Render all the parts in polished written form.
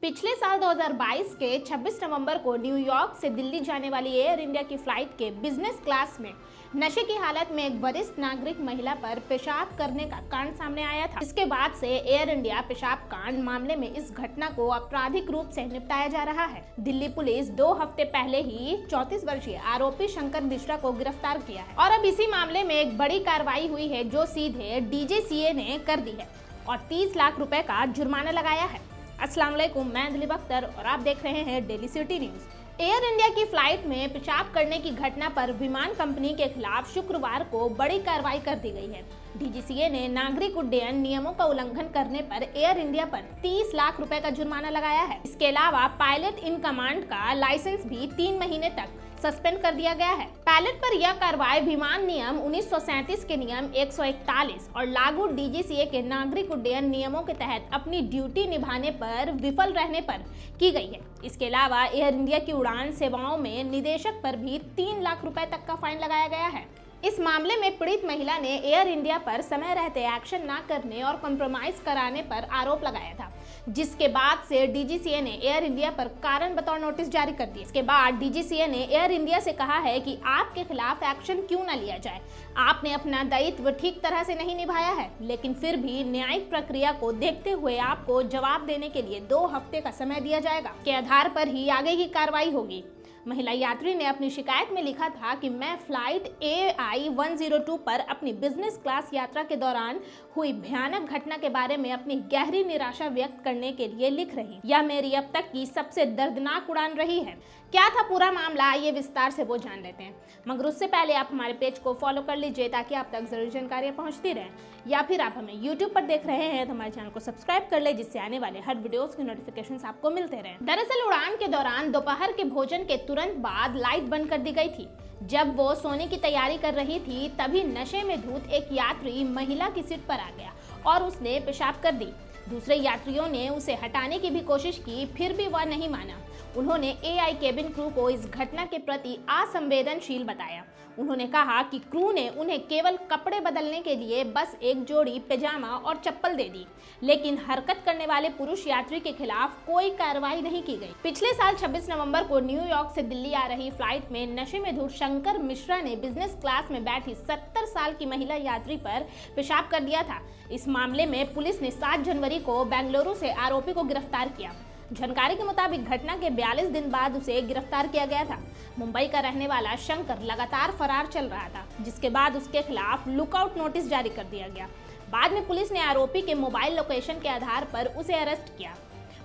पिछले साल 2022 के 26 नवंबर को न्यूयॉर्क से दिल्ली जाने वाली एयर इंडिया की फ्लाइट के बिजनेस क्लास में नशे की हालत में एक वरिष्ठ नागरिक महिला पर पेशाब करने का कांड सामने आया था। इसके बाद से एयर इंडिया पेशाब कांड मामले में इस घटना को आपराधिक रूप से निपटाया जा रहा है। दिल्ली पुलिस 2 हफ्ते पहले ही 34 वर्षीय आरोपी शंकर मिश्रा को गिरफ्तार किया है और अब इसी मामले में एक बड़ी कार्रवाई हुई है जो सीधे डीजीसीए ने कर दी है और 30 लाख रुपए का जुर्माना लगाया है। अस्सलाम वालेकुम, मैं दिलीप अख्तर और आप देख रहे हैं daily city news. Air India की फ्लाइट में पेशाब करने की घटना पर विमान कंपनी के खिलाफ शुक्रवार को बड़ी कार्रवाई कर दी गई है। डीजीसीए ने नागरिक उड्डयन नियमों का उल्लंघन करने पर एयर इंडिया पर 30 लाख रुपए का जुर्माना लगाया है। इसके अलावा पायलट इन कमांड का लाइसेंस भी 3 महीने तक सस्पेंड कर दिया गया है। पायलट पर यह कार्रवाई विमान नियम 1937 के नियम 141 और लागू डीजीसीए के नागरिक उड्डयन नियमों के तहत अपनी ड्यूटी निभाने पर विफल रहने पर की गई है। इसके अलावा एयर इंडिया की उड़ान सेवाओं में निदेशक पर भी 3 लाख रुपए तक का फाइन लगाया गया है। इस मामले में पीड़ित महिला ने एयर इंडिया पर समय रहते एक्शन न करने और कॉम्प्रोमाइज कराने पर आरोप लगाया था, जिसके बाद से डीजीसीए ने एयर इंडिया पर कारण बताओ नोटिस जारी कर दिया। इसके बाद डीजीसीए ने एयर इंडिया से कहा है कि आपके खिलाफ एक्शन क्यों न लिया जाए, आपने अपना दायित्व ठीक तरह से नहीं निभाया है, लेकिन फिर भी न्यायिक प्रक्रिया को देखते हुए आपको जवाब देने के लिए 2 हफ्ते का समय दिया जाएगा। के आधार पर ही आगे की कार्रवाई होगी। महिला यात्री ने अपनी शिकायत में लिखा था कि मैं फ्लाइट AI-102 पर अपनी बिजनेस क्लास यात्रा के दौरान हुई भयानक घटना के बारे में अपनी गहरी निराशा व्यक्त करने के लिए लिख रही। यह मेरी अब तक की सबसे दर्दनाक उड़ान रही है। क्या था पूरा मामला, आइए विस्तार से वो जान लेते हैं, मगर उससे पहले आप हमारे पेज को फॉलो कर लीजिए ताकि आप तक जरूरी जानकारियां पहुंचती रहें, या फिर आप हमें YouTube पर देख रहे हैं तो हमारे चैनल को सब्सक्राइब कर ले जिससे आने वाले हर वीडियोस की नोटिफिकेशंस आपको मिलते रहें। दरअसल उड़ान के दौरान दोपहर के भोजन के तुरंत बाद लाइट बंद कर दी गई थी। जब वो सोने की तैयारी कर रही थी तभी नशे में धुत एक यात्री महिला की सीट पर आ गया और उसने पेशाब कर दी। दूसरे यात्रियों ने उसे हटाने की भी कोशिश की, फिर भी वह नहीं माना। उन्होंने AI केबिन क्रू को इस घटना के प्रति असंवेदनशील बताया। उन्होंने कहा कि क्रू ने उन्हें केवल कपड़े बदलने के लिए बस एक जोड़ी पैजामा और चप्पल दे दी, लेकिन हरकत करने वाले पुरुष यात्री के खिलाफ कोई कार्रवाई नहीं की गई। पिछले साल 26 नवंबर को न्यूयॉर्क से दिल्ली आ रही फ्लाइट में नशे में धुत शंकर मिश्रा ने बिजनेस क्लास में बैठी 70 साल की महिला यात्री पर पेशाब कर दिया था। इस मामले में पुलिस ने 7 जनवरी को बेंगलुरु से आरोपी को गिरफ्तार किया। जानकारी के मुताबिक घटना के 42 दिन बाद उसे गिरफ्तार किया गया था। मुंबई का रहने वाला शंकर लगातार फरार चल रहा था, जिसके बाद उसके खिलाफ लुकआउट नोटिस जारी कर दिया गया। बाद में पुलिस ने आरोपी के मोबाइल लोकेशन के आधार पर उसे अरेस्ट किया।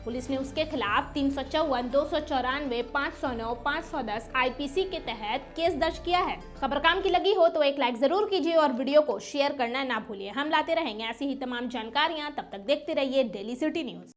पुलिस ने उसके खिलाफ 354, 294, 509, 510 IPC के तहत केस दर्ज किया है। खबर काम की लगी हो तो एक लाइक जरूर कीजिए और वीडियो को शेयर करना ना भूलिए। हम लाते रहेंगे ऐसी ही तमाम जानकारियां, तब तक देखते रहिए डेली सिटी न्यूज।